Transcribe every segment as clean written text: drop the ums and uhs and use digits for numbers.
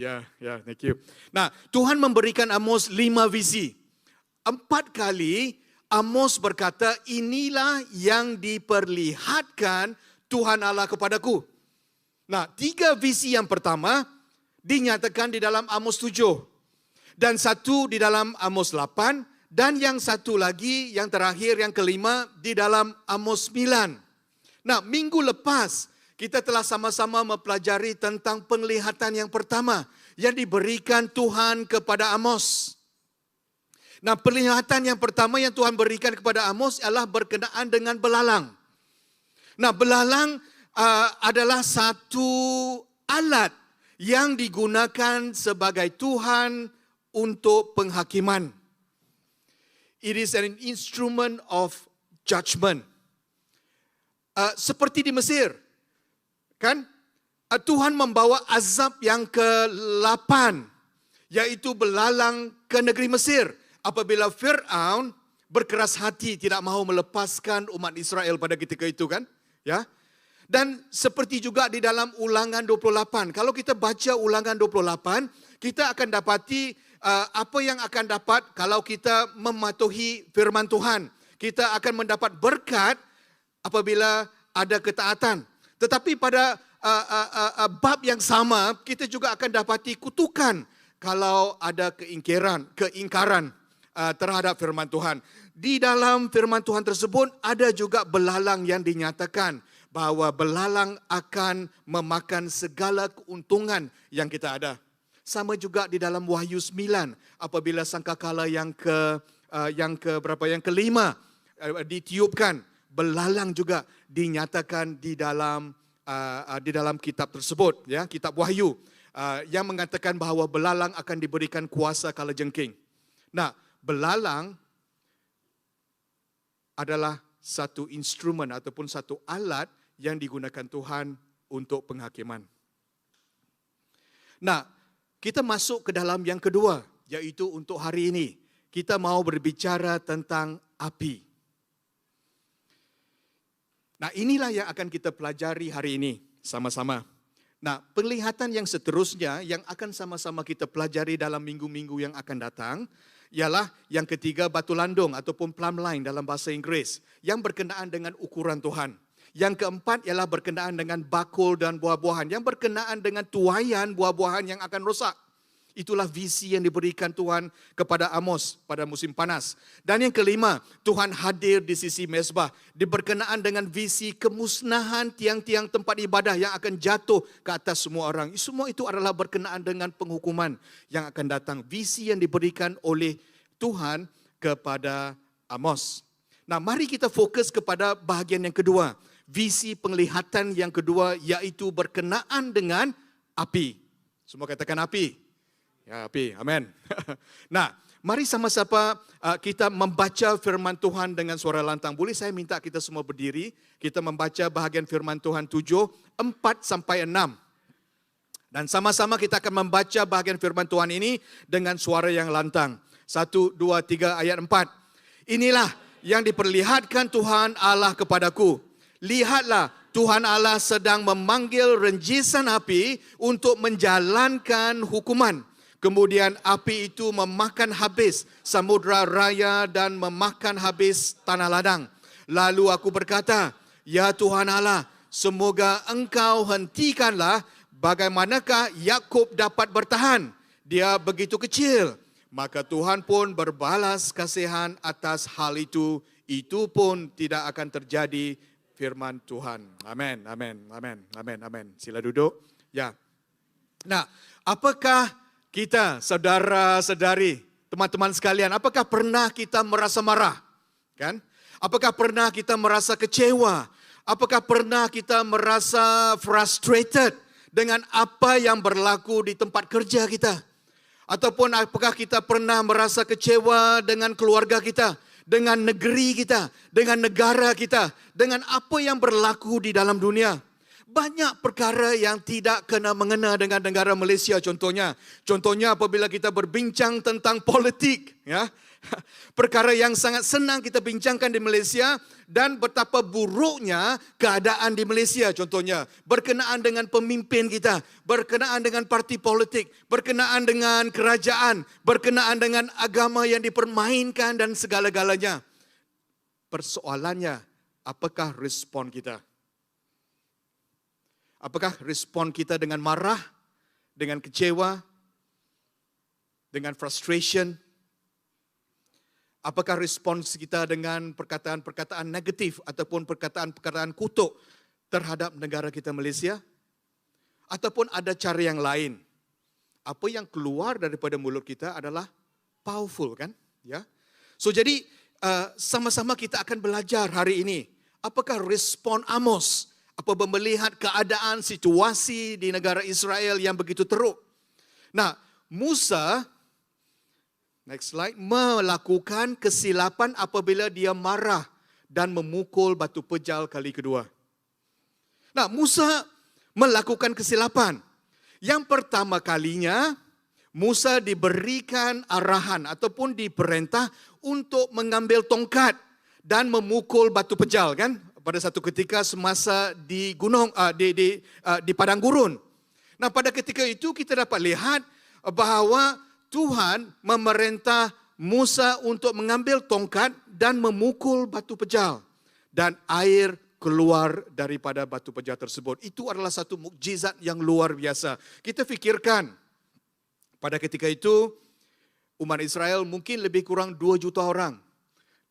Ya, thank you. Nah, Tuhan memberikan Amos 5 visi. 4 kali Amos berkata, inilah yang diperlihatkan Tuhan Allah kepadaku. Nah, 3 visi yang pertama dinyatakan di dalam Amos 7. Dan 1 di dalam Amos 8. Dan yang satu lagi, yang terakhir, yang kelima, di dalam Amos 9. Nah, minggu lepas, kita telah sama-sama mempelajari tentang penglihatan yang pertama yang diberikan Tuhan kepada Amos. Nah, penglihatan yang pertama yang Tuhan berikan kepada Amos adalah berkenaan dengan belalang. Nah, belalang adalah satu alat yang digunakan sebagai Tuhan untuk penghakiman. It is an instrument of judgment. Seperti di Mesir. Kan? Tuhan membawa azab yang ke-8, yaitu belalang ke negeri Mesir. Apabila Fir'aun berkeras hati tidak mahu melepaskan umat Israel pada ketika itu kan. Ya. Dan seperti juga di dalam Ulangan 28. Kalau kita baca Ulangan 28, kita akan dapati apa yang akan dapat kalau kita mematuhi firman Tuhan. Kita akan mendapat berkat apabila ada ketaatan. Tetapi pada bab yang sama, kita juga akan dapati kutukan kalau ada keingkaran terhadap firman Tuhan. Di dalam firman Tuhan tersebut ada juga belalang yang dinyatakan bahwa belalang akan memakan segala keuntungan yang kita ada. Sama juga di dalam Wahyu 9 apabila sangkakala yang kelima ditiupkan, belalang juga dinyatakan di dalam kitab tersebut, ya, kitab Wahyu, yang mengatakan bahawa belalang akan diberikan kuasa kalajengking. Nah, belalang adalah satu instrumen ataupun satu alat yang digunakan Tuhan untuk penghakiman. Nah, kita masuk ke dalam yang kedua, yaitu untuk hari ini. Kita mau berbicara tentang api. Nah, inilah yang akan kita pelajari hari ini sama-sama. Nah, penglihatan yang seterusnya yang akan sama-sama kita pelajari dalam minggu-minggu yang akan datang ialah yang ketiga, batu landung ataupun plumb line dalam bahasa Inggeris yang berkenaan dengan ukuran Tuhan. Yang keempat ialah berkenaan dengan bakul dan buah-buahan yang berkenaan dengan tuaian buah-buahan yang akan rosak. Itulah visi yang diberikan Tuhan kepada Amos pada musim panas. Dan yang kelima, Tuhan hadir di sisi mezbah. Berkenaan dengan visi kemusnahan tiang-tiang tempat ibadah yang akan jatuh ke atas semua orang. Semua itu adalah berkenaan dengan penghukuman yang akan datang. Visi yang diberikan oleh Tuhan kepada Amos. Nah, mari kita fokus kepada bahagian yang kedua. Visi penglihatan yang kedua yaitu berkenaan dengan api. Semua katakan api. Ya, api. Amin. Nah, mari sama-sama kita membaca firman Tuhan dengan suara lantang. Boleh saya minta kita semua berdiri, kita membaca bahagian firman Tuhan 7, 4 sampai 6. Dan sama-sama kita akan membaca bahagian firman Tuhan ini dengan suara yang lantang. 1, 2, 3, ayat 4. Inilah yang diperlihatkan Tuhan Allah kepadaku. Lihatlah, Tuhan Allah sedang memanggil renjisan api untuk menjalankan hukuman. Kemudian api itu memakan habis samudra raya dan memakan habis tanah ladang. Lalu aku berkata, ya Tuhan Allah, semoga Engkau hentikanlah bagaimanakah Yakub dapat bertahan. Dia begitu kecil. Maka Tuhan pun berbalas kasihan atas hal itu. Itu pun tidak akan terjadi, firman Tuhan. Amin, amin, amin, amin, amin. Sila duduk. Ya. Nah, apakah kita, saudara-saudari, teman-teman sekalian, apakah pernah kita merasa marah? Kan? Apakah pernah kita merasa kecewa? Apakah pernah kita merasa frustrated dengan apa yang berlaku di tempat kerja kita? Ataupun apakah kita pernah merasa kecewa dengan keluarga kita? Dengan negeri kita, dengan negara kita, dengan apa yang berlaku di dalam dunia. banyak perkara yang tidak kena mengena dengan negara Malaysia contohnya. Contohnya apabila kita berbincang tentang politik, ya. Perkara yang sangat senang kita bincangkan di Malaysia dan betapa buruknya keadaan di Malaysia contohnya. Berkenaan dengan pemimpin kita, berkenaan dengan parti politik, berkenaan dengan kerajaan, berkenaan dengan agama yang dipermainkan dan segala-galanya. Persoalannya, apakah respon kita? Apakah respon kita dengan marah, dengan kecewa, dengan frustration? Apakah respons kita dengan perkataan-perkataan negatif ataupun perkataan-perkataan kutuk terhadap negara kita Malaysia? Ataupun ada cara yang lain? Apa yang keluar daripada mulut kita adalah powerful, kan? Ya. So jadi sama-sama kita akan belajar hari ini. Apakah respon Amos apabila melihat keadaan situasi di negara Israel yang begitu teruk? Nah, Musa, next slide, melakukan kesilapan apabila dia marah dan memukul batu pejal kali kedua. Nah, Musa melakukan kesilapan. Yang pertama kalinya, Musa diberikan arahan ataupun diperintah untuk mengambil tongkat dan memukul batu pejal, kan? Pada satu ketika semasa di gunung di padang gurun. Nah, pada ketika itu kita dapat lihat bahawa Tuhan memerintah Musa untuk mengambil tongkat dan memukul batu pejal. Dan air keluar daripada batu pejal tersebut. Itu adalah satu mukjizat yang luar biasa. Kita fikirkan, pada ketika itu umat Israel mungkin lebih kurang 2 juta orang.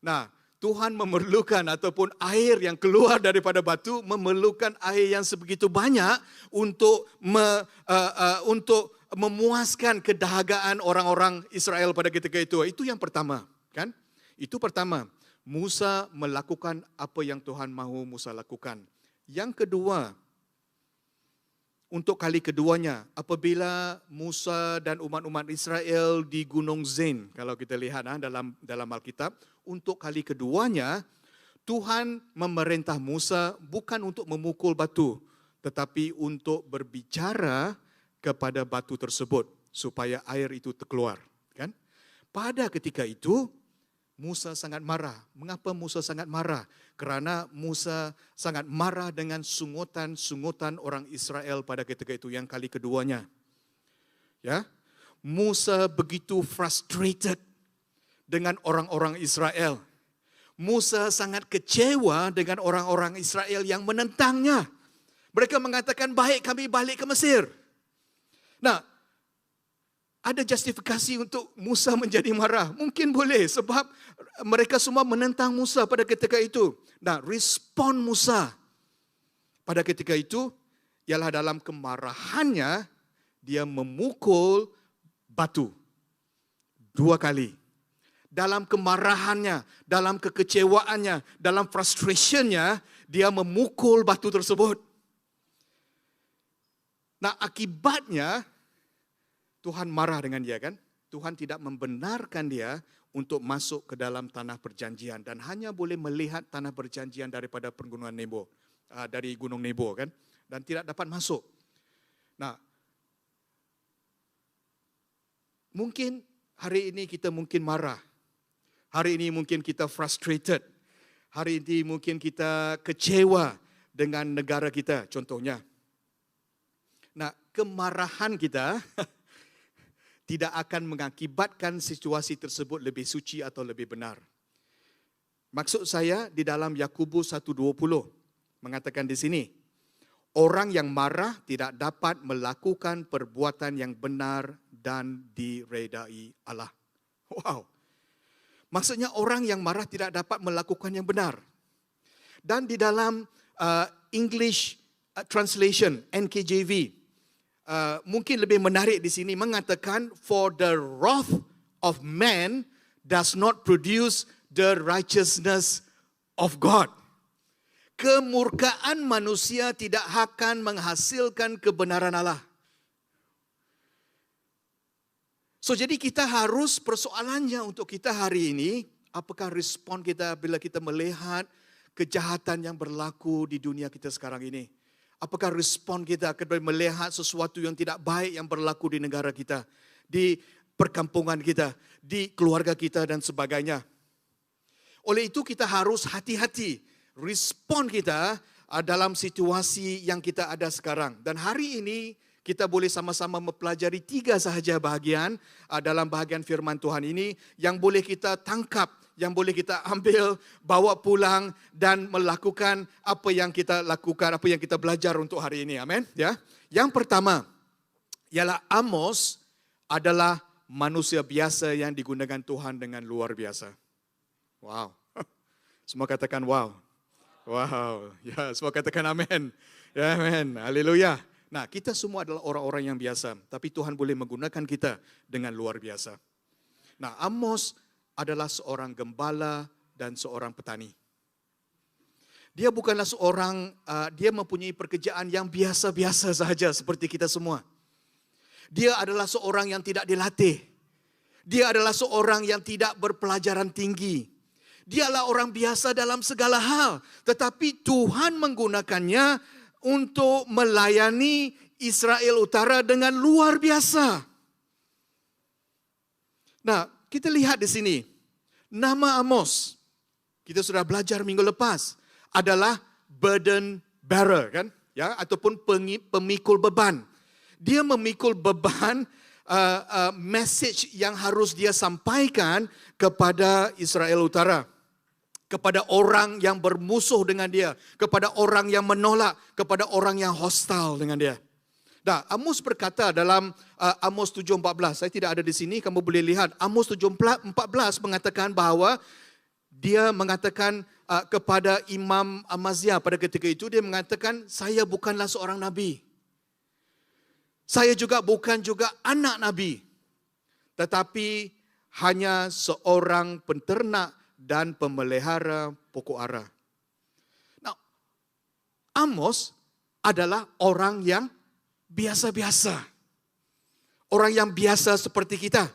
Nah, Tuhan memerlukan ataupun air yang keluar daripada batu, memerlukan air yang sebegitu banyak untuk memuaskan kedahagaan orang-orang Israel pada ketika itu. Itu yang pertama, kan? Itu pertama. Musa melakukan apa yang Tuhan mahu Musa lakukan. Yang kedua, untuk kali keduanya, apabila Musa dan umat-umat Israel di Gunung Zain, kalau kita lihat dalam Alkitab, untuk kali keduanya, Tuhan memerintah Musa bukan untuk memukul batu, tetapi untuk berbicara kepada batu tersebut supaya air itu terkeluar, kan? Pada ketika itu Musa sangat marah. Mengapa Musa sangat marah? Kerana Musa sangat marah dengan sungutan-sungutan orang Israel pada ketika itu yang kali keduanya. Ya. Musa begitu frustrated dengan orang-orang Israel. Musa sangat kecewa dengan orang-orang Israel yang menentangnya. Mereka mengatakan, baik kami balik ke Mesir. Nah, ada justifikasi untuk Musa menjadi marah? Mungkin boleh sebab mereka semua menentang Musa pada ketika itu. Nah, respon Musa pada ketika itu ialah dalam kemarahannya dia memukul batu 2 kali. Dalam kemarahannya, dalam kekecewaannya, dalam frustrationnya dia memukul batu tersebut. Nah, akibatnya Tuhan marah dengan dia, kan? Tuhan tidak membenarkan dia untuk masuk ke dalam tanah perjanjian dan hanya boleh melihat tanah perjanjian daripada pergunungan Nebo, dari Gunung Nebo, kan? Dan tidak dapat masuk. Nah, mungkin hari ini kita mungkin marah. Hari ini mungkin kita frustrated. Hari ini mungkin kita kecewa dengan negara kita, contohnya. Nah, kemarahan kita tidak akan mengakibatkan situasi tersebut lebih suci atau lebih benar. Maksud saya di dalam Yakobus 1:20 mengatakan di sini, orang yang marah tidak dapat melakukan perbuatan yang benar dan diredai Allah. Wow. Maksudnya orang yang marah tidak dapat melakukan yang benar. Dan di dalam English translation NKJV mungkin lebih menarik di sini mengatakan, for the wrath of man does not produce the righteousness of God. Kemurkaan manusia tidak akan menghasilkan kebenaran Allah. So jadi kita harus, persoalannya untuk kita hari ini, apakah respon kita bila kita melihat kejahatan yang berlaku di dunia kita sekarang ini? Apakah respon kita ketika melihat sesuatu yang tidak baik yang berlaku di negara kita, di perkampungan kita, di keluarga kita dan sebagainya. Oleh itu kita harus hati-hati respon kita dalam situasi yang kita ada sekarang. Dan hari ini kita boleh sama-sama mempelajari 3 sahaja bahagian dalam bahagian firman Tuhan ini yang boleh kita tangkap, yang boleh kita ambil, bawa pulang dan melakukan apa yang kita lakukan, apa yang kita belajar untuk hari ini. Amin. Ya. Yang pertama ialah Amos adalah manusia biasa yang digunakan Tuhan dengan luar biasa. Wow. Semua katakan wow. Wow. Ya, semua katakan amin. Ya, amin. Haleluya. Nah, kita semua adalah orang-orang yang biasa, tapi Tuhan boleh menggunakan kita dengan luar biasa. Nah, Amos adalah seorang gembala dan seorang petani. Dia bukanlah seorang, dia mempunyai pekerjaan yang biasa-biasa sahaja seperti kita semua. Dia adalah seorang yang tidak dilatih. Dia adalah seorang yang tidak berpelajaran tinggi. Dia adalah orang biasa dalam segala hal, tetapi Tuhan menggunakannya untuk melayani Israel Utara dengan luar biasa. Nah, kita lihat di sini. Nama Amos, kita sudah belajar minggu lepas, adalah burden bearer, kan? Ya, ataupun pemikul beban. Dia memikul beban message yang harus dia sampaikan kepada Israel Utara. Kepada orang yang bermusuh dengan dia, kepada orang yang menolak, kepada orang yang hostile dengan dia. Nah, Amos berkata dalam Amos 7:14, saya tidak ada di sini, kamu boleh lihat. Amos 7:14 mengatakan bahawa dia mengatakan kepada Imam Amaziah pada ketika itu, dia mengatakan, saya bukanlah seorang nabi. Saya juga bukan juga anak nabi. Tetapi hanya seorang penternak dan pemelihara pokok ara. Nah, Amos adalah orang yang biasa-biasa. Orang yang biasa seperti kita.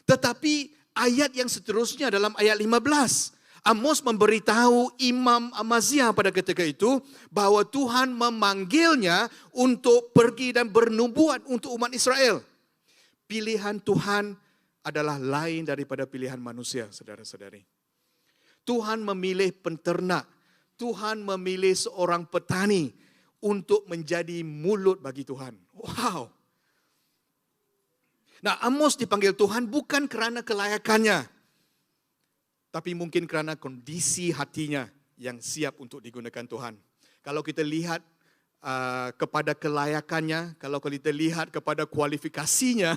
Tetapi ayat yang seterusnya dalam ayat 15. Amos memberitahu Imam Amaziah pada ketika itu bahwa Tuhan memanggilnya untuk pergi dan bernubuat untuk umat Israel. Pilihan Tuhan adalah lain daripada pilihan manusia, saudara-saudari. Tuhan memilih penternak, Tuhan memilih seorang petani untuk menjadi mulut bagi Tuhan. Wow. Nah, Amos dipanggil Tuhan bukan kerana kelayakannya, tapi mungkin kerana kondisi hatinya yang siap untuk digunakan Tuhan. Kalau kita lihat kepada kelayakannya, kalau kita lihat kepada kualifikasinya,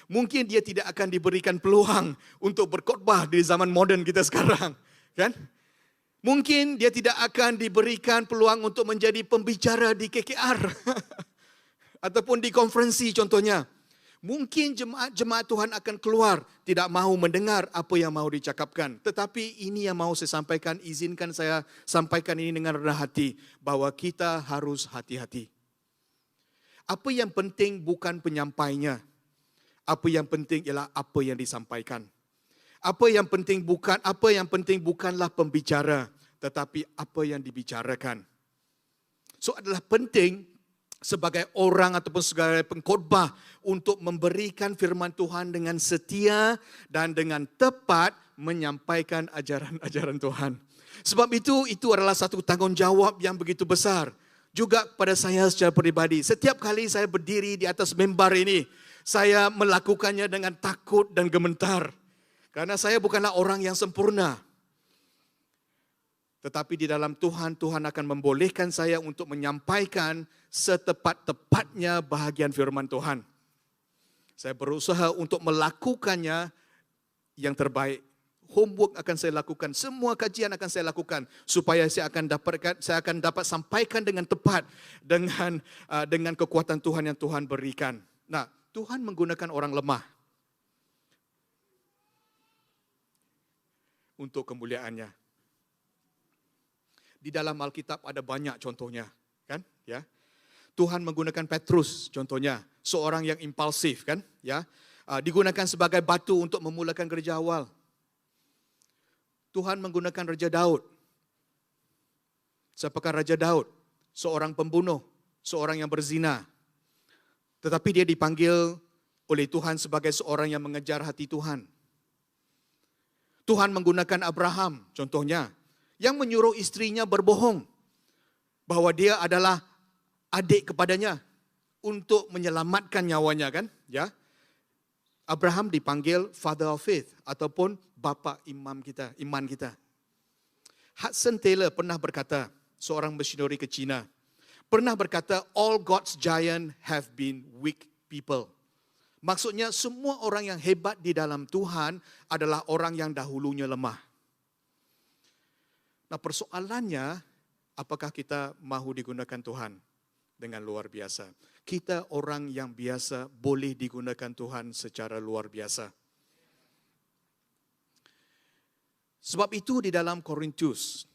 mungkin dia tidak akan diberikan peluang untuk berkhotbah di zaman moden kita sekarang, kan? Mungkin dia tidak akan diberikan peluang untuk menjadi pembicara di KKR ataupun di konferensi contohnya. Mungkin jemaat Tuhan akan keluar, tidak mahu mendengar apa yang mahu dicakapkan. Tetapi ini yang mahu saya sampaikan, izinkan saya sampaikan ini dengan rendah hati, bahwa kita harus hati-hati. Apa yang penting bukan penyampainya. Apa yang penting ialah apa yang disampaikan. Apa yang penting bukanlah pembicara, tetapi apa yang dibicarakan. So adalah penting sebagai orang ataupun sebagai pengkhotbah untuk memberikan firman Tuhan dengan setia dan dengan tepat menyampaikan ajaran-ajaran Tuhan. Sebab itu adalah satu tanggungjawab yang begitu besar. Juga pada saya secara pribadi, setiap kali saya berdiri di atas mimbar ini, saya melakukannya dengan takut dan gemetar. Karena saya bukanlah orang yang sempurna. Tetapi di dalam Tuhan, Tuhan akan membolehkan saya untuk menyampaikan setepat-tepatnya bahagian firman Tuhan. Saya berusaha untuk melakukannya yang terbaik. Homework akan saya lakukan, semua kajian akan saya lakukan supaya saya akan dapat sampaikan dengan tepat dengan kekuatan Tuhan yang Tuhan berikan. Nah, Tuhan menggunakan orang lemah untuk kemuliaannya. Di dalam Alkitab ada banyak contohnya, kan? Ya. Tuhan menggunakan Petrus contohnya, seorang yang impulsif, kan? Ya. Digunakan sebagai batu untuk memulakan gereja awal. Tuhan menggunakan Raja Daud. Siapakah Raja Daud? seorang pembunuh, seorang yang berzina. Tetapi dia dipanggil oleh Tuhan sebagai seorang yang mengejar hati Tuhan. Tuhan menggunakan Abraham, contohnya, yang menyuruh istrinya berbohong bahwa dia adalah adik kepadanya untuk menyelamatkan nyawanya, kan? Ya. Abraham dipanggil Father of Faith ataupun bapa iman kita. Hudson Taylor pernah berkata, seorang misionari ke China, pernah berkata, all God's giants have been weak people. Maksudnya semua orang yang hebat di dalam Tuhan adalah orang yang dahulunya lemah. Nah, persoalannya, apakah kita mahu digunakan Tuhan dengan luar biasa? Kita orang yang biasa boleh digunakan Tuhan secara luar biasa. Sebab itu di dalam Korintus,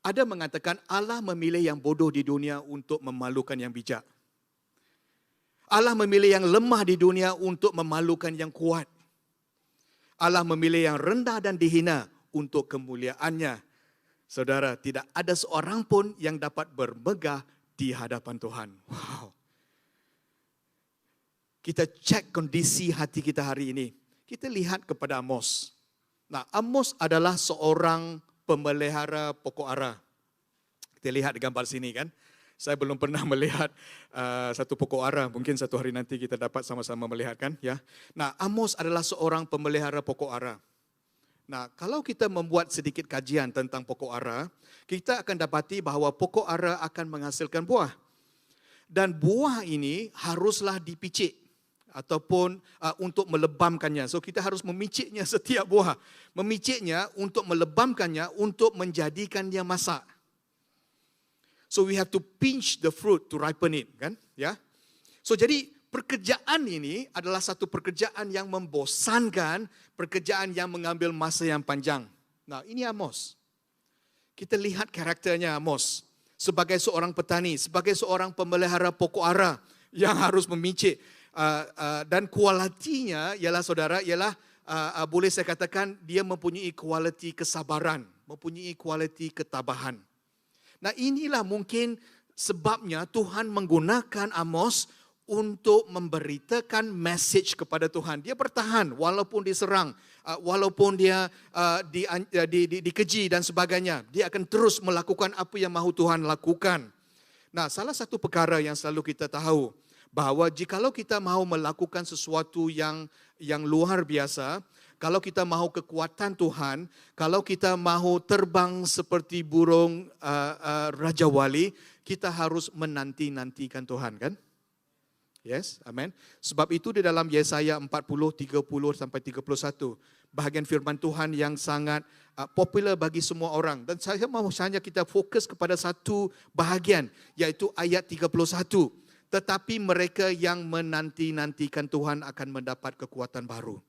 ada mengatakan Allah memilih yang bodoh di dunia untuk memalukan yang bijak. Allah memilih yang lemah di dunia untuk memalukan yang kuat. Allah memilih yang rendah dan dihina untuk kemuliaannya. Saudara, tidak ada seorang pun yang dapat bermegah di hadapan Tuhan. Wow. Kita cek kondisi hati kita hari ini. Kita lihat kepada Amos. Nah, Amos adalah seorang pemelihara pokok ara. Kita lihat di gambar sini, kan. Saya belum pernah melihat satu pokok ara. Mungkin satu hari nanti kita dapat sama-sama melihat, kan. Ya. Nah, Amos adalah seorang pemelihara pokok ara. Nah, kalau kita membuat sedikit kajian tentang pokok ara, kita akan dapati bahawa pokok ara akan menghasilkan buah. Dan buah ini haruslah dipicik ataupun untuk melebamkannya. So kita harus memiciknya setiap buah. Memiciknya untuk melebamkannya, untuk menjadikan dia masak. So we have to pinch the fruit to ripen it, kan? Ya. So jadi pekerjaan ini adalah satu pekerjaan yang membosankan, pekerjaan yang mengambil masa yang panjang. Nah, ini Amos. Kita lihat karakternya Amos sebagai seorang petani, sebagai seorang pemelihara pokok ara yang harus memicik. Dan kualitinya ialah, saudara, ialah boleh saya katakan dia mempunyai kualiti kesabaran, mempunyai kualiti ketabahan. Nah, inilah mungkin sebabnya Tuhan menggunakan Amos untuk memberitakan message kepada Tuhan. Dia bertahan walaupun diserang, walaupun dia dikeji dan sebagainya. Dia akan terus melakukan apa yang mahu Tuhan lakukan. Nah, salah satu perkara yang selalu kita tahu, bahawa jikalau kita mahu melakukan sesuatu yang luar biasa, kalau kita mahu kekuatan Tuhan, kalau kita mahu terbang seperti burung Raja Wali, kita harus menanti-nantikan Tuhan, kan? Yes, amen. Sebab itu di dalam Yesaya 40, 30 sampai 31, bahagian firman Tuhan yang sangat popular bagi semua orang. Dan saya mahu hanya kita fokus kepada satu bahagian, iaitu ayat 31. Tetapi mereka yang menanti-nantikan Tuhan akan mendapat kekuatan baru.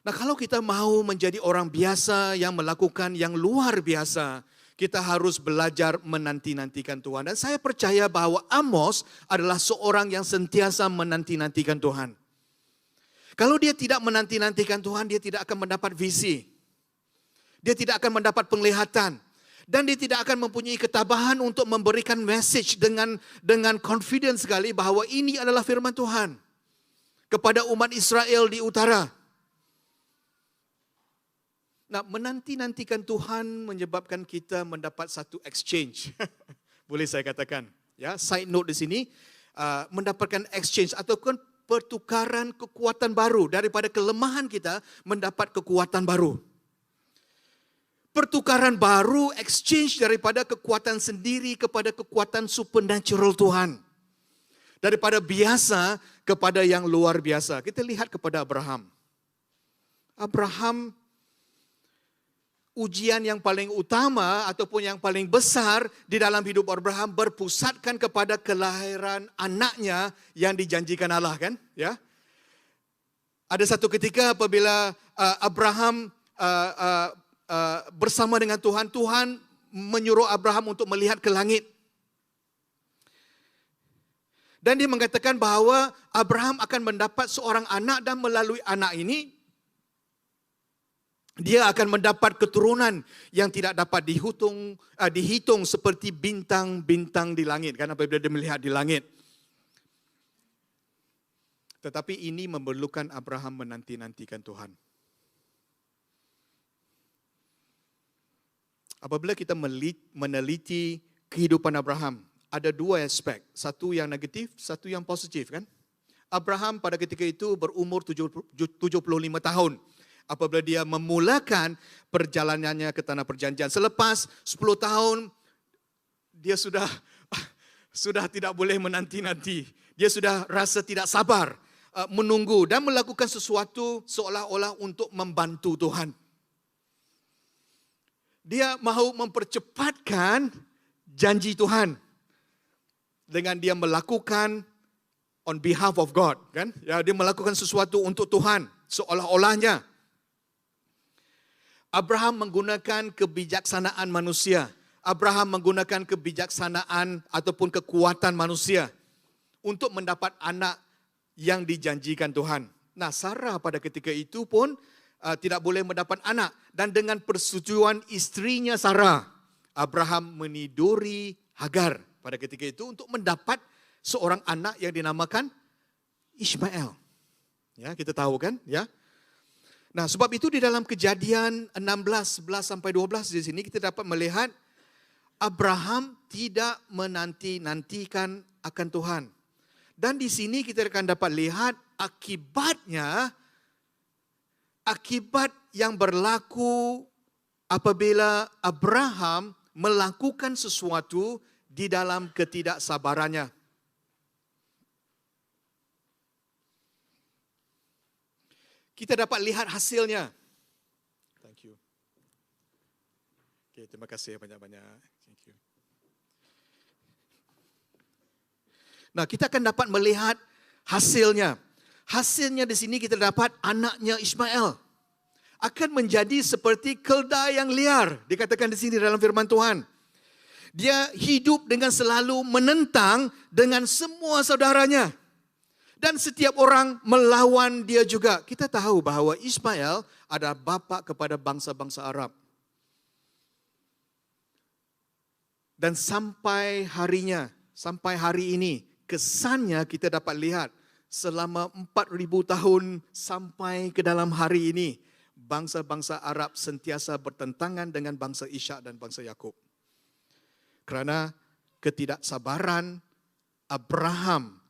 Nah, kalau kita mahu menjadi orang biasa yang melakukan yang luar biasa, kita harus belajar menanti-nantikan Tuhan. Dan saya percaya bahawa Amos adalah seorang yang sentiasa menanti-nantikan Tuhan. Kalau dia tidak menanti-nantikan Tuhan, dia tidak akan mendapat visi. Dia tidak akan mendapat penglihatan. Dan dia tidak akan mempunyai ketabahan untuk memberikan message dengan confidence sekali bahawa ini adalah firman Tuhan kepada umat Israel di utara. Nah, menanti-nantikan Tuhan menyebabkan kita mendapat satu exchange. Boleh saya katakan. Ya, side note di sini, mendapatkan exchange ataupun pertukaran kekuatan baru. Daripada kelemahan kita, mendapat kekuatan baru. Pertukaran baru, exchange daripada kekuatan sendiri kepada kekuatan supernatural Tuhan. Daripada biasa kepada yang luar biasa. Kita lihat kepada Abraham. Abraham, ujian yang paling utama ataupun yang paling besar di dalam hidup Abraham berpusatkan kepada kelahiran anaknya yang dijanjikan Allah, kan? Ya. Ada satu ketika apabila Abraham bersama dengan Tuhan, Tuhan menyuruh Abraham untuk melihat ke langit. Dan dia mengatakan bahawa Abraham akan mendapat seorang anak dan melalui anak ini Dia akan mendapat keturunan yang tidak dapat dihitung seperti bintang-bintang di langit. Kan apabila dia melihat di langit. Tetapi ini memerlukan Abraham menanti-nantikan Tuhan. Apabila kita meneliti kehidupan Abraham, ada dua aspek. Satu yang negatif, satu yang positif, kan? Abraham pada ketika itu berumur 75 tahun. Apabila dia memulakan perjalanannya ke tanah perjanjian. Selepas 10 tahun, dia sudah tidak boleh menanti-nanti. Dia sudah rasa tidak sabar menunggu dan melakukan sesuatu seolah-olah untuk membantu Tuhan. Dia mahu mempercepatkan janji Tuhan dengan dia melakukan on behalf of God, kan? Ya, dia melakukan sesuatu untuk Tuhan seolah-olahnya. Abraham menggunakan kebijaksanaan manusia. Abraham menggunakan kebijaksanaan ataupun kekuatan manusia untuk mendapat anak yang dijanjikan Tuhan. Nah, Sarah pada ketika itu pun tidak boleh mendapat anak. Dan dengan persetujuan istrinya Sarah, Abraham meniduri Hagar pada ketika itu untuk mendapat seorang anak yang dinamakan Ishmael. Ya, kita tahu kan, ya. Nah, sebab itu di dalam Kejadian 16, 11 sampai 12 di sini kita dapat melihat Abraham tidak menanti-nantikan akan Tuhan. Dan di sini kita akan dapat lihat akibatnya, akibat yang berlaku apabila Abraham melakukan sesuatu di dalam ketidaksabarannya. Kita dapat lihat hasilnya. Thank you. Okay, terima kasih banyak-banyak. Thank you. Nah, kita akan dapat melihat hasilnya. Hasilnya di sini kita dapat anaknya Ishmael akan menjadi seperti keldai yang liar. Dikatakan di sini dalam firman Tuhan. Dia hidup dengan selalu menentang dengan semua saudaranya. Dan setiap orang melawan dia juga. Kita tahu bahawa Ishmael adalah bapa kepada bangsa-bangsa Arab. Dan sampai hari ini, kesannya kita dapat lihat selama 4,000 tahun sampai ke dalam hari ini, bangsa-bangsa Arab sentiasa bertentangan dengan bangsa Ishak dan bangsa Yakub. Kerana ketidaksabaran Abraham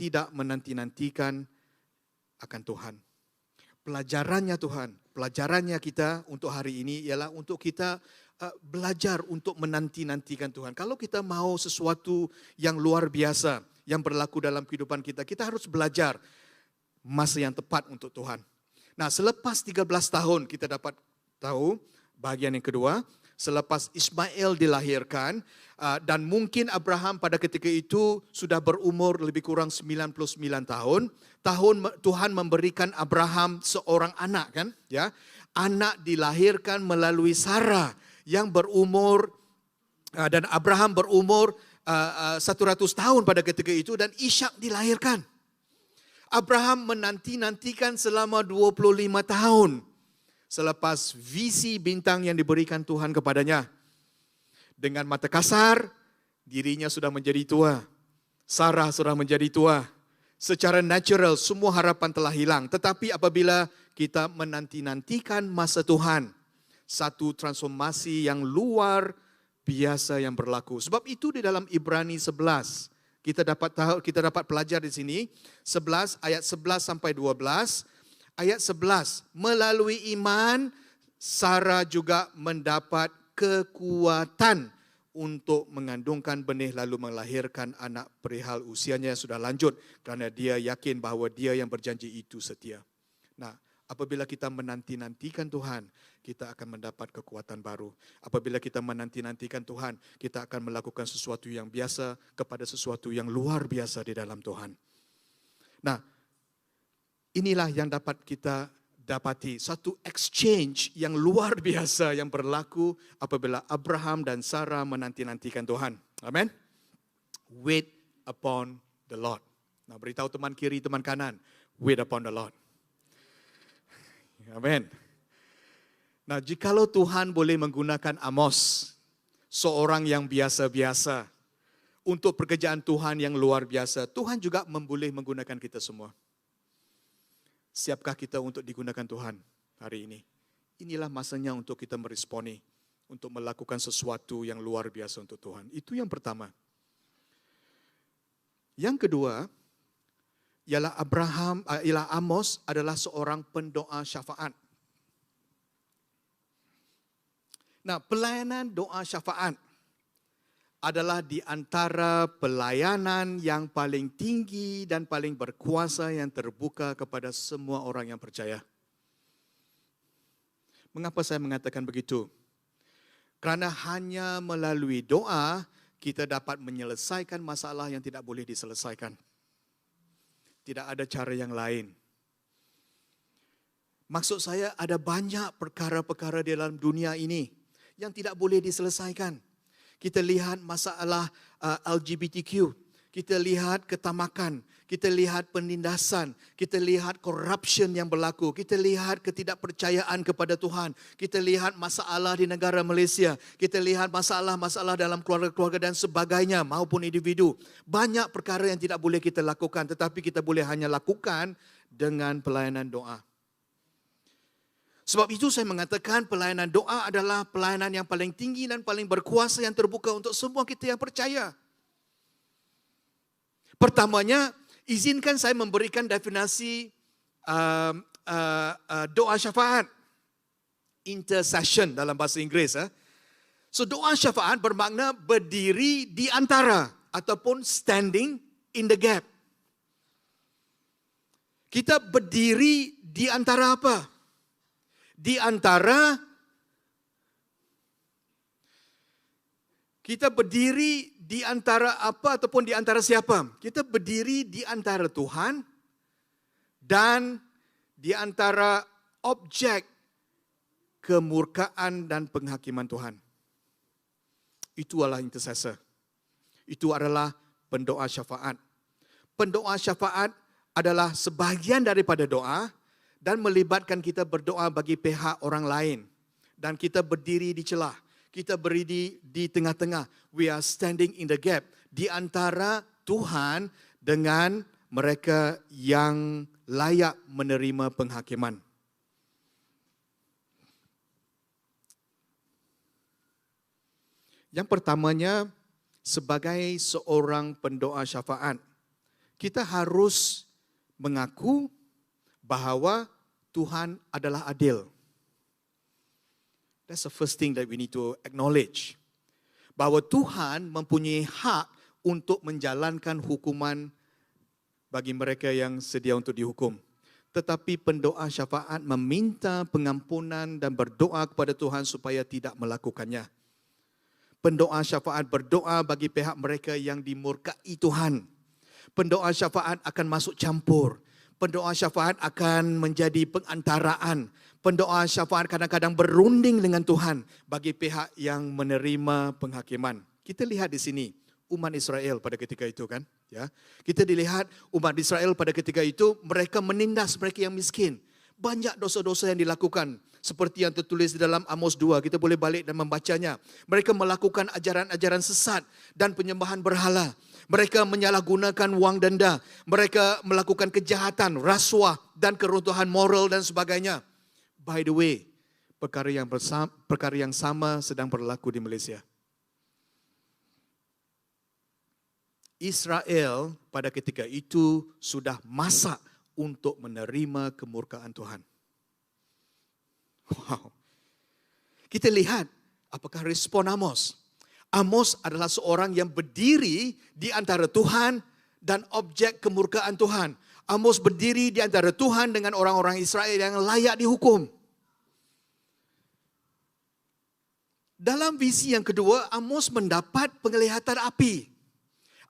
tidak menanti-nantikan akan Tuhan. Pelajarannya kita untuk hari ini ialah untuk kita belajar untuk menanti-nantikan Tuhan. Kalau kita mau sesuatu yang luar biasa yang berlaku dalam kehidupan kita, kita harus belajar masa yang tepat untuk Tuhan. Nah, selepas 13 tahun kita dapat tahu bahagian yang kedua, selepas Ishmael dilahirkan dan mungkin Abraham pada ketika itu sudah berumur lebih kurang 99 tahun. Tuhan memberikan Abraham seorang anak, kan? Ya, anak dilahirkan melalui Sarah yang berumur dan Abraham berumur 100 tahun pada ketika itu dan Ishak dilahirkan. Abraham menanti-nantikan selama 25 tahun. Selepas visi bintang yang diberikan Tuhan kepadanya. Dengan mata kasar, dirinya sudah menjadi tua. Sarah sudah menjadi tua. Secara natural, semua harapan telah hilang. Tetapi apabila kita menanti-nantikan masa Tuhan, satu transformasi yang luar biasa yang berlaku. Sebab itu di dalam Ibrani 11, kita dapat pelajar di sini, 11 ayat 11 sampai 12. Ayat 11, melalui iman, Sarah juga mendapat kekuatan untuk mengandungkan benih lalu melahirkan anak perihal usianya yang sudah lanjut. Kerana dia yakin bahawa dia yang berjanji itu setia. Nah, apabila kita menanti-nantikan Tuhan, kita akan mendapat kekuatan baru. Apabila kita menanti-nantikan Tuhan, kita akan melakukan sesuatu yang biasa kepada sesuatu yang luar biasa di dalam Tuhan. Nah, inilah yang dapat kita dapati, satu exchange yang luar biasa yang berlaku apabila Abraham dan Sarah menanti-nantikan Tuhan. Amen. Wait upon the Lord. Nah, beritahu teman kiri, teman kanan, wait upon the Lord. Amin. Nah, jikalau Tuhan boleh menggunakan Amos, seorang yang biasa-biasa, untuk pekerjaan Tuhan yang luar biasa, Tuhan juga boleh menggunakan kita semua. Siapkah kita untuk digunakan Tuhan hari ini? Inilah masanya untuk kita meresponi, untuk melakukan sesuatu yang luar biasa untuk Tuhan. Itu yang pertama. Yang kedua, ialah Amos adalah seorang pendoa syafaat. Nah, pelayanan doa syafaat adalah di antara pelayanan yang paling tinggi dan paling berkuasa yang terbuka kepada semua orang yang percaya. Mengapa saya mengatakan begitu? Kerana hanya melalui doa kita dapat menyelesaikan masalah yang tidak boleh diselesaikan. Tidak ada cara yang lain. Maksud saya ada banyak perkara-perkara di dalam dunia ini yang tidak boleh diselesaikan. Kita lihat masalah LGBTQ, kita lihat ketamakan, kita lihat penindasan, kita lihat corruption yang berlaku, kita lihat ketidakpercayaan kepada Tuhan, kita lihat masalah di negara Malaysia, kita lihat masalah-masalah dalam keluarga-keluarga dan sebagainya maupun individu. Banyak perkara yang tidak boleh kita lakukan, tetapi kita boleh hanya lakukan dengan pelayanan doa. Sebab itu saya mengatakan pelayanan doa adalah pelayanan yang paling tinggi dan paling berkuasa yang terbuka untuk semua kita yang percaya. Pertamanya, izinkan saya memberikan definisi doa syafaat. Intercession dalam bahasa Inggeris. So doa syafaat bermakna berdiri di antara ataupun standing in the gap. Kita berdiri di antara apa? Di antara kita berdiri di antara apa ataupun di antara siapa? Kita berdiri di antara Tuhan dan di antara objek kemurkaan dan penghakiman Tuhan. Itu adalah intercessor. Itu adalah pendoa syafaat. Pendoa syafaat adalah sebahagian daripada doa dan melibatkan kita berdoa bagi pihak orang lain. Dan kita berdiri di celah. Kita berdiri di tengah-tengah. We are standing in the gap. Di antara Tuhan dengan mereka yang layak menerima penghakiman. Yang pertamanya, sebagai seorang pendoa syafaat, kita harus mengaku bahawa Tuhan adalah adil. That's the first thing that we need to acknowledge. Bahawa Tuhan mempunyai hak untuk menjalankan hukuman bagi mereka yang sedia untuk dihukum. Tetapi pendoa syafaat meminta pengampunan dan berdoa kepada Tuhan supaya tidak melakukannya. Pendoa syafaat berdoa bagi pihak mereka yang dimurkai Tuhan. Pendoa syafaat akan masuk campur. Pendoa syafaat akan menjadi pengantaraan. Pendoa syafaat kadang-kadang berunding dengan Tuhan bagi pihak yang menerima penghakiman. Kita lihat di sini umat Israel pada ketika itu kan, ya. Kita dilihat umat Israel pada ketika itu mereka menindas mereka yang miskin. Banyak dosa-dosa yang dilakukan seperti yang tertulis di dalam Amos 2. Kita boleh balik dan membacanya. Mereka melakukan ajaran-ajaran sesat dan penyembahan berhala. Mereka menyalahgunakan wang denda. Mereka melakukan kejahatan, rasuah dan keruntuhan moral dan sebagainya. By the way, perkara yang sama sedang berlaku di Malaysia. Israel pada ketika itu sudah masak untuk menerima kemurkaan Tuhan. Wow. Kita lihat apakah respon Amos. Amos adalah seorang yang berdiri di antara Tuhan dan objek kemurkaan Tuhan. Amos berdiri di antara Tuhan dengan orang-orang Israel yang layak dihukum. Dalam visi yang kedua, Amos mendapat penglihatan api.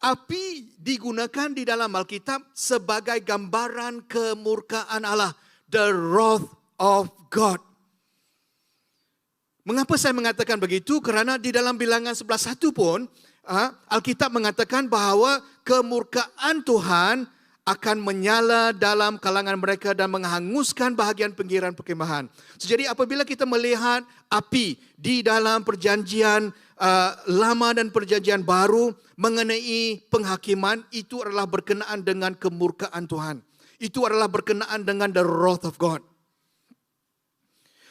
Api digunakan di dalam Alkitab sebagai gambaran kemurkaan Allah. The wrath of God. Mengapa saya mengatakan begitu? Kerana di dalam Bilangan 11:1 pun Alkitab mengatakan bahawa kemurkaan Tuhan akan menyala dalam kalangan mereka dan menghanguskan bahagian pinggiran perkemahan. Jadi apabila kita melihat api di dalam perjanjian lama dan perjanjian baru mengenai penghakiman, itu adalah berkenaan dengan kemurkaan Tuhan. Itu adalah berkenaan dengan the wrath of God.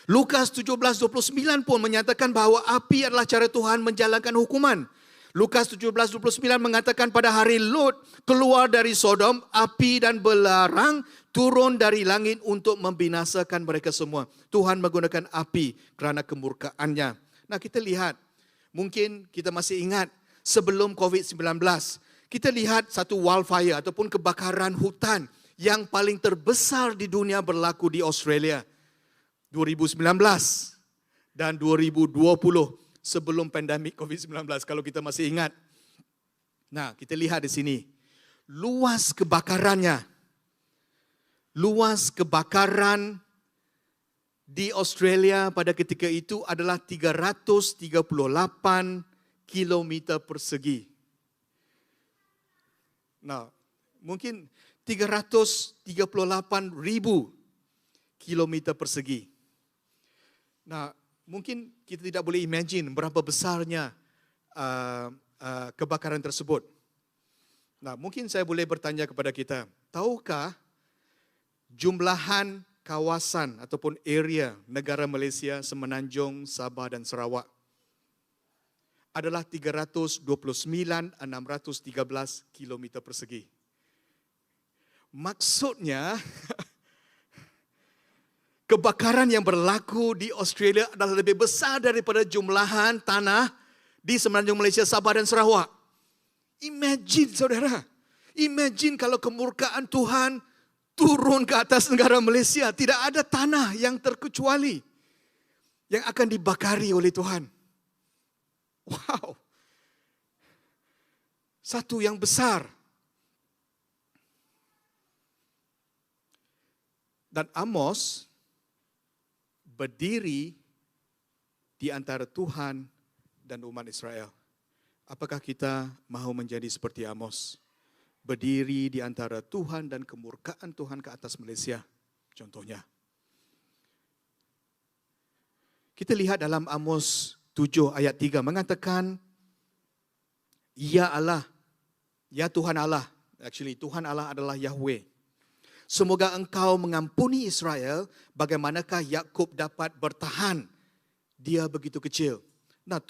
Lukas 17:29 pun menyatakan bahawa api adalah cara Tuhan menjalankan hukuman. Lukas 17:29 mengatakan pada hari Lot keluar dari Sodom, api dan belarang turun dari langit untuk membinasakan mereka semua. Tuhan menggunakan api kerana kemurkaannya. Nah, kita lihat, mungkin kita masih ingat sebelum COVID-19, kita lihat satu wildfire ataupun kebakaran hutan yang paling terbesar di dunia berlaku di Australia. 2019 dan 2020 sebelum pandemik COVID-19 kalau kita masih ingat. Nah, kita lihat di sini. Luas kebakarannya. Luas kebakaran di Australia pada ketika itu adalah 338 kilometer persegi. Nah, mungkin 338,000 kilometer persegi. Nah, mungkin kita tidak boleh imagine berapa besarnya kebakaran tersebut. Nah, mungkin saya boleh bertanya kepada kita, tahukah jumlahan kawasan ataupun area negara Malaysia, Semenanjung, Sabah dan Sarawak adalah 329,613 kilometer persegi. Maksudnya, kebakaran yang berlaku di Australia adalah lebih besar daripada jumlahan tanah di Semenanjung Malaysia, Sabah dan Sarawak. Imagine saudara, imagine kalau kemurkaan Tuhan turun ke atas negara Malaysia. Tidak ada tanah yang terkecuali yang akan dibakari oleh Tuhan. Wow, satu yang besar. Dan Amos berdiri di antara Tuhan dan umat Israel. Apakah kita mahu menjadi seperti Amos? Berdiri di antara Tuhan dan kemurkaan Tuhan ke atas Malaysia. Contohnya. Kita lihat dalam Amos 7 ayat 3 mengatakan, Ya Allah, Ya Tuhan Allah. Actually, Tuhan Allah adalah Yahweh. Semoga engkau mengampuni Israel, bagaimanakah Yakub dapat bertahan? Dia begitu kecil. Nah,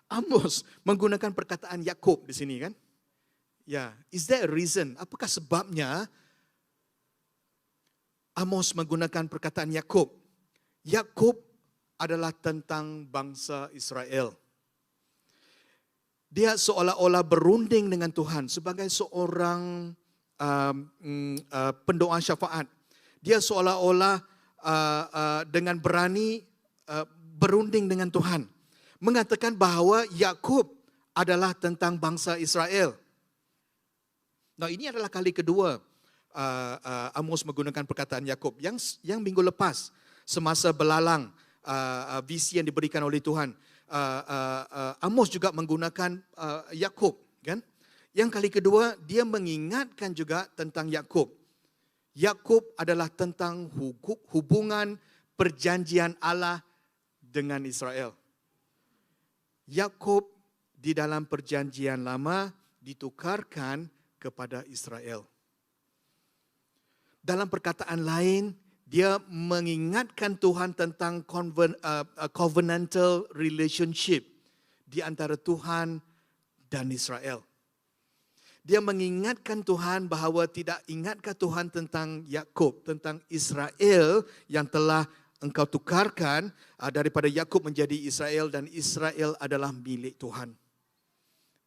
Amos menggunakan perkataan Yakub di sini kan? Ya, is there a reason? Apakah sebabnya Amos menggunakan perkataan Yakub? Yakub adalah tentang bangsa Israel. Dia seolah-olah berunding dengan Tuhan sebagai seorang pendoa syafaat. Dia seolah-olah dengan berani berunding dengan Tuhan. Mengatakan bahawa Yakub adalah tentang bangsa Israel. Nah, ini adalah kali kedua Amos menggunakan perkataan Yakub. Yang minggu lepas, semasa belalang visi yang diberikan oleh Tuhan, Amos juga menggunakan Yakub, kan? Yang kali kedua, dia mengingatkan juga tentang Yakub. Yakub adalah tentang hubungan perjanjian Allah dengan Israel. Yakub di dalam perjanjian lama ditukarkan kepada Israel. Dalam perkataan lain, dia mengingatkan Tuhan tentang covenantal relationship di antara Tuhan dan Israel. Dia mengingatkan Tuhan bahawa tidak ingatkah Tuhan tentang Yakub, tentang Israel yang telah engkau tukarkan daripada Yakub menjadi Israel dan Israel adalah milik Tuhan.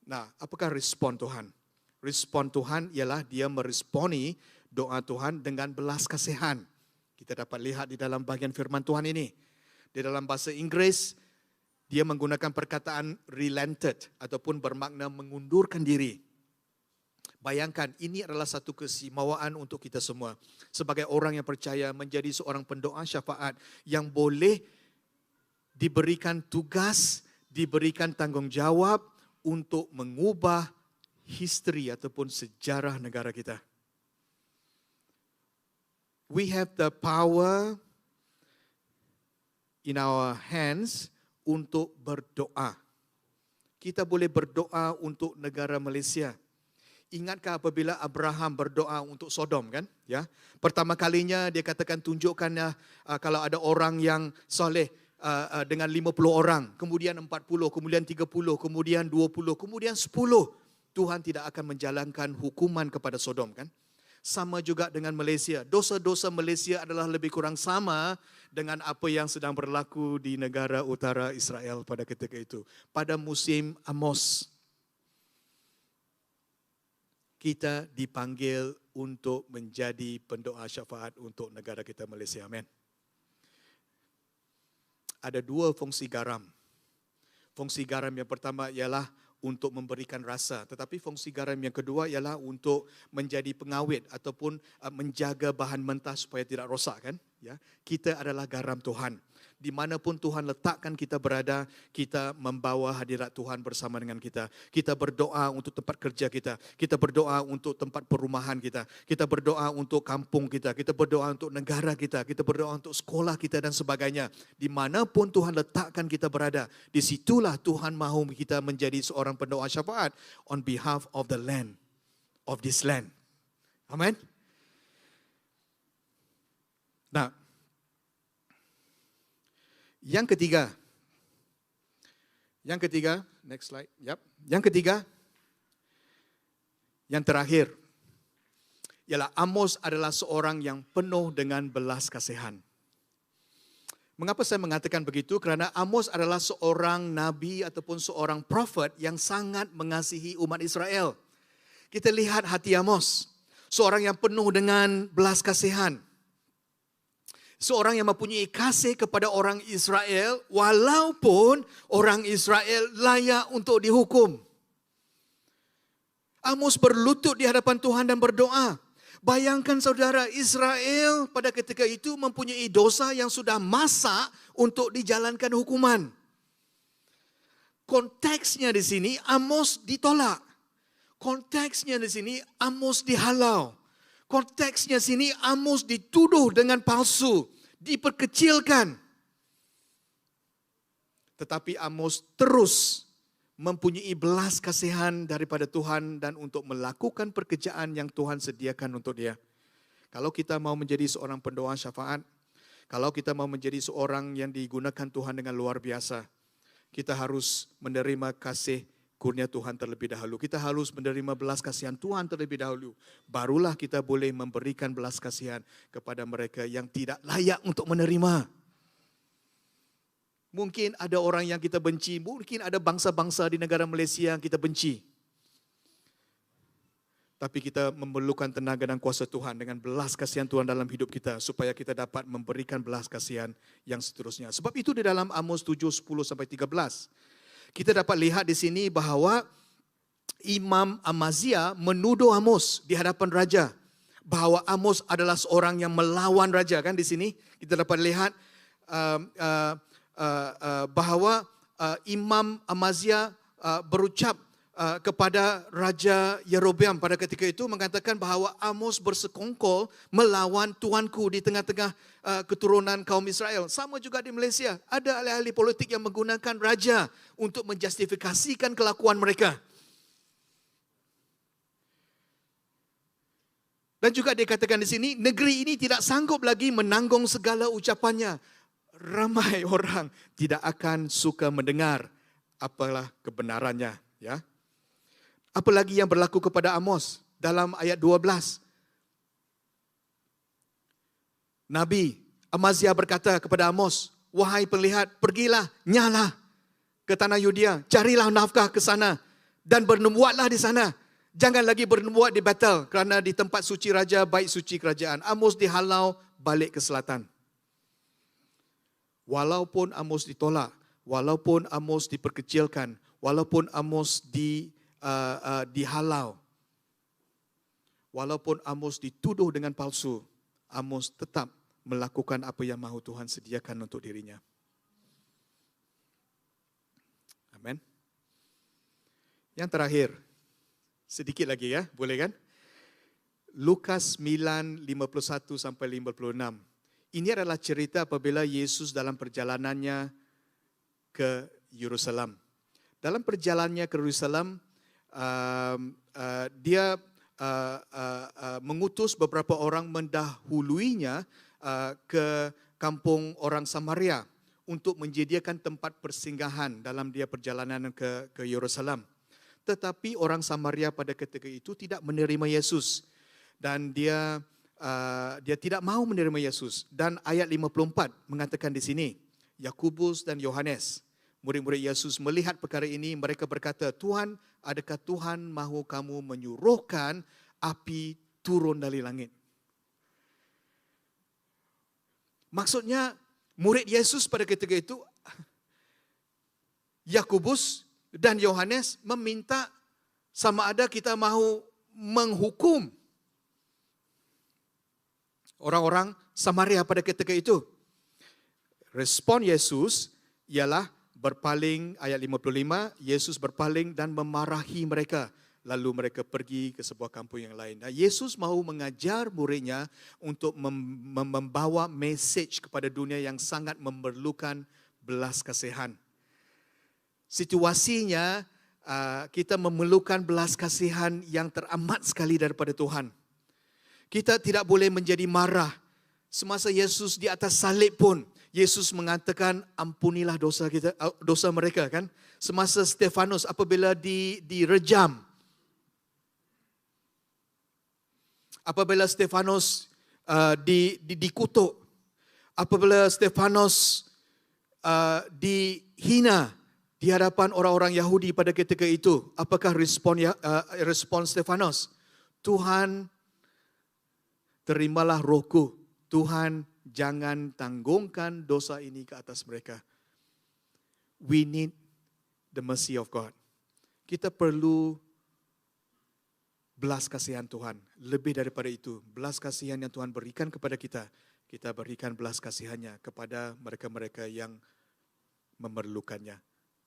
Nah, apakah respon Tuhan? Respon Tuhan ialah dia meresponi doa Tuhan dengan belas kasihan. Kita dapat lihat di dalam bahagian firman Tuhan ini. Di dalam bahasa Inggris, dia menggunakan perkataan relented ataupun bermakna mengundurkan diri. Bayangkan, ini adalah satu keistimewaan untuk kita semua. Sebagai orang yang percaya menjadi seorang pendoa syafaat yang boleh diberikan tugas, diberikan tanggungjawab untuk mengubah history ataupun sejarah negara kita. We have the power in our hands untuk berdoa. Kita boleh berdoa untuk negara Malaysia. Ingatkah apabila Abraham berdoa untuk Sodom, kan? Ya. Pertama kalinya dia katakan, tunjukkan kalau ada orang yang soleh dengan 50 orang, kemudian 40, kemudian 30, kemudian 20, kemudian 10. Tuhan tidak akan menjalankan hukuman kepada Sodom, kan? Sama juga dengan Malaysia. Dosa-dosa Malaysia adalah lebih kurang sama dengan apa yang sedang berlaku di negara utara Israel pada ketika itu. Pada musim Amos, kita dipanggil untuk menjadi pendoa syafaat untuk negara kita Malaysia. Amin. Ada dua fungsi garam. Fungsi garam yang pertama ialah untuk memberikan rasa. Tetapi fungsi garam yang kedua ialah untuk menjadi pengawet ataupun menjaga bahan mentah supaya tidak rosak, kan? Ya, kita adalah garam Tuhan. Di manapun Tuhan letakkan kita berada, kita membawa hadirat Tuhan bersama dengan kita. Kita berdoa untuk tempat kerja kita. Kita berdoa untuk tempat perumahan kita. Kita berdoa untuk kampung kita. Kita berdoa untuk negara kita. Kita berdoa untuk sekolah kita dan sebagainya. Di manapun Tuhan letakkan kita berada, di situlah Tuhan mahu kita menjadi seorang pendoa syafaat on behalf of the land, of this land. Amen. Nah, Yang ketiga, next slide. Yep. Yang ketiga, yang terakhir, ialah Amos adalah seorang yang penuh dengan belas kasihan. Mengapa saya mengatakan begitu? Kerana Amos adalah seorang nabi ataupun seorang prophet yang sangat mengasihi umat Israel. Kita lihat hati Amos, seorang yang penuh dengan belas kasihan. Seorang yang mempunyai kasih kepada orang Israel walaupun orang Israel layak untuk dihukum. Amos berlutut di hadapan Tuhan dan berdoa. Bayangkan saudara, Israel pada ketika itu mempunyai dosa yang sudah masak untuk dijalankan hukuman. Konteksnya di sini Amos ditolak. Konteksnya di sini Amos dihalau. Konteksnya sini Amos dituduh dengan palsu, diperkecilkan. Tetapi Amos terus mempunyai belas kasihan daripada Tuhan dan untuk melakukan pekerjaan yang Tuhan sediakan untuk dia. Kalau kita mau menjadi seorang pendoa syafaat, kalau kita mau menjadi seorang yang digunakan Tuhan dengan luar biasa, kita harus menerima kasih kurnia Tuhan terlebih dahulu. Kita harus menerima belas kasihan Tuhan terlebih dahulu. Barulah kita boleh memberikan belas kasihan kepada mereka yang tidak layak untuk menerima. Mungkin ada orang yang kita benci, mungkin ada bangsa-bangsa di negara Malaysia yang kita benci. Tapi kita memerlukan tenaga dan kuasa Tuhan dengan belas kasihan Tuhan dalam hidup kita supaya kita dapat memberikan belas kasihan yang seterusnya. Sebab itu di dalam Amos 7:10-13 kita dapat lihat di sini bahawa Imam Amazia menuduh Amos di hadapan raja bahawa Amos adalah seorang yang melawan raja, kan? Di sini kita dapat lihat bahawa Imam Amazia berucap kepada Raja Yerobeam pada ketika itu mengatakan bahawa Amos bersekongkol melawan tuanku di tengah-tengah keturunan kaum Israel. Sama juga di Malaysia, ada ahli-ahli politik yang menggunakan raja untuk menjustifikasikan kelakuan mereka. Dan juga dikatakan di sini, negeri ini tidak sanggup lagi menanggung segala ucapannya. Ramai orang tidak akan suka mendengar apalah kebenarannya, ya. Apalagi yang berlaku kepada Amos dalam ayat 12. Nabi Amazia berkata kepada Amos, "Wahai penglihat, pergilah, nyala ke tanah Yudea, carilah nafkah ke sana dan bernubuatlah di sana. Jangan lagi bernubuat di Betel, kerana di tempat suci raja, baik suci kerajaan." Amos dihalau balik ke selatan. Walaupun Amos ditolak, walaupun Amos diperkecilkan, walaupun Amos dihalau, walaupun Amos dituduh dengan palsu, Amos tetap melakukan apa yang mahu Tuhan sediakan untuk dirinya. Amin. Yang terakhir, Sedikit lagi ya, boleh kan? Lukas 9:51 sampai 56. Ini adalah cerita apabila Yesus dalam perjalanannya ke Yerusalem. Dalam perjalanannya ke Yerusalem, dia mengutus beberapa orang mendahuluinya ke kampung orang Samaria untuk menyediakan tempat persinggahan dalam dia perjalanan ke Yerusalem. Tetapi orang Samaria pada ketika itu tidak menerima Yesus dan dia tidak mau menerima Yesus. Dan ayat 54 mengatakan di sini, Yakobus dan Yohanes, murid-murid Yesus melihat perkara ini, mereka berkata, Tuhan, adakah Tuhan mahu kamu menyuruhkan api turun dari langit? Maksudnya, murid Yesus pada ketika itu, Yakobus dan Yohanes meminta sama ada kita mahu menghukum orang-orang Samaria pada ketika itu. Respon Yesus ialah berpaling, ayat 55, Yesus berpaling dan memarahi mereka. Lalu mereka pergi ke sebuah kampung yang lain. Nah, Yesus mahu mengajar muridnya untuk membawa message kepada dunia yang sangat memerlukan belas kasihan. Situasinya, kita memerlukan belas kasihan yang teramat sekali daripada Tuhan. Kita tidak boleh menjadi marah. Semasa Yesus di atas salib pun, Yesus mengatakan ampunilah dosa kita, dosa mereka kan. Semasa Stefanus apabila direjam, apabila Stefanus dikutuk, apabila Stefanus dihina di hadapan orang-orang Yahudi pada ketika itu, apakah respon Stefanus? Tuhan, terimalah rohku. Tuhan, jangan tanggungkan dosa ini ke atas mereka. We need the mercy of God. Kita perlu belas kasihan Tuhan. Lebih daripada itu, belas kasihan yang Tuhan berikan kepada kita, kita berikan belas kasihannya kepada mereka-mereka yang memerlukannya.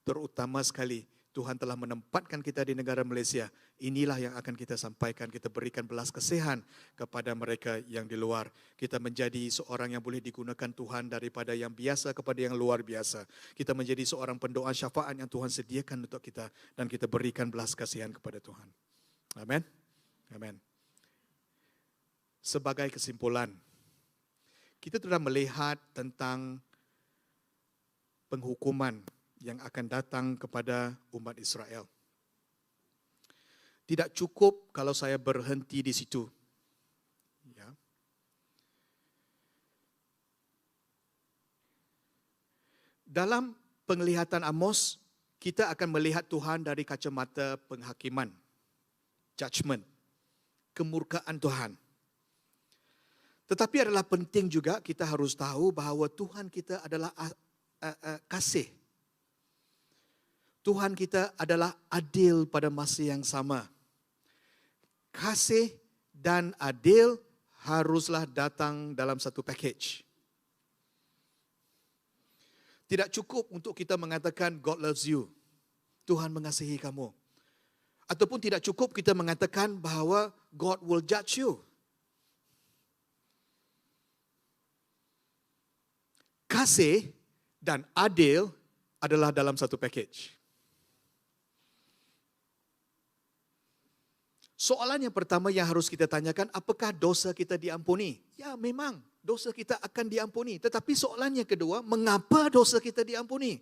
Terutama sekali, Tuhan telah menempatkan kita di negara Malaysia. Inilah yang akan kita sampaikan. Kita berikan belas kasihan kepada mereka yang di luar. Kita menjadi seorang yang boleh digunakan Tuhan daripada yang biasa kepada yang luar biasa. Kita menjadi seorang pendoa syafaat yang Tuhan sediakan untuk kita. Dan kita berikan belas kasihan kepada Tuhan. Amin. Amin. Sebagai kesimpulan, kita telah melihat tentang penghukuman yang akan datang kepada umat Israel. Tidak cukup kalau saya berhenti di situ. Ya. Dalam penglihatan Amos, kita akan melihat Tuhan dari kacamata penghakiman, judgment, kemurkaan Tuhan. Tetapi adalah penting juga kita harus tahu bahawa Tuhan kita adalah kasih. Tuhan kita adalah adil pada masa yang sama. Kasih dan adil haruslah datang dalam satu package. Tidak cukup untuk kita mengatakan God loves you. Tuhan mengasihi kamu. Ataupun tidak cukup kita mengatakan bahawa God will judge you. Kasih dan adil adalah dalam satu package. Soalan yang pertama yang harus kita tanyakan, apakah dosa kita diampuni? Ya, memang dosa kita akan diampuni. Tetapi soalan yang kedua, mengapa dosa kita diampuni?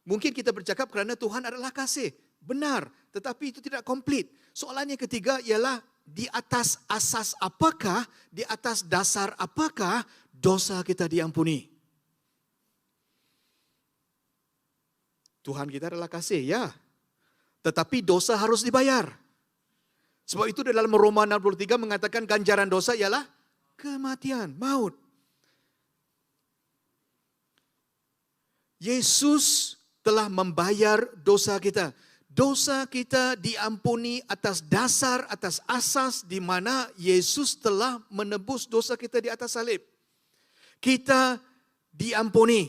Mungkin kita bercakap kerana Tuhan adalah kasih. Benar, tetapi itu tidak komplit. Soalan yang ketiga ialah di atas asas apakah, di atas dasar apakah dosa kita diampuni? Tuhan kita adalah kasih, ya. Tetapi dosa harus dibayar. Sebab itu dalam Roma 63 mengatakan ganjaran dosa ialah kematian, maut. Yesus telah membayar dosa kita. Dosa kita diampuni atas dasar, atas asas di mana Yesus telah menebus dosa kita di atas salib. Kita diampuni.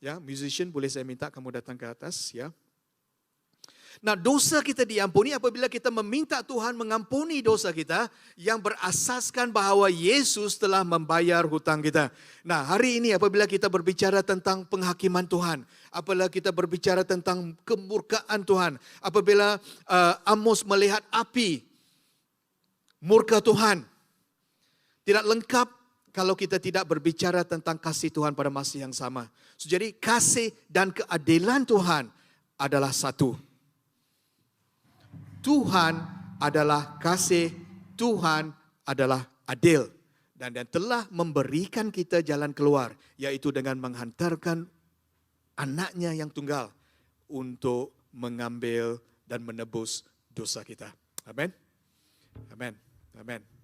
Ya, musician boleh saya minta kamu datang ke atas, ya. Nah, dosa kita diampuni apabila kita meminta Tuhan mengampuni dosa kita yang berasaskan bahawa Yesus telah membayar hutang kita. Nah, hari ini apabila kita berbicara tentang penghakiman Tuhan, apabila kita berbicara tentang kemurkaan Tuhan, apabila Amos melihat api murka Tuhan, tidak lengkap kalau kita tidak berbicara tentang kasih Tuhan pada masa yang sama. Jadi kasih dan keadilan Tuhan adalah satu. Tuhan adalah kasih, Tuhan adalah adil. Dan dia telah memberikan kita jalan keluar, yaitu dengan menghantarkan anaknya yang tunggal untuk mengambil dan menebus dosa kita. Amin. Amin. Amin.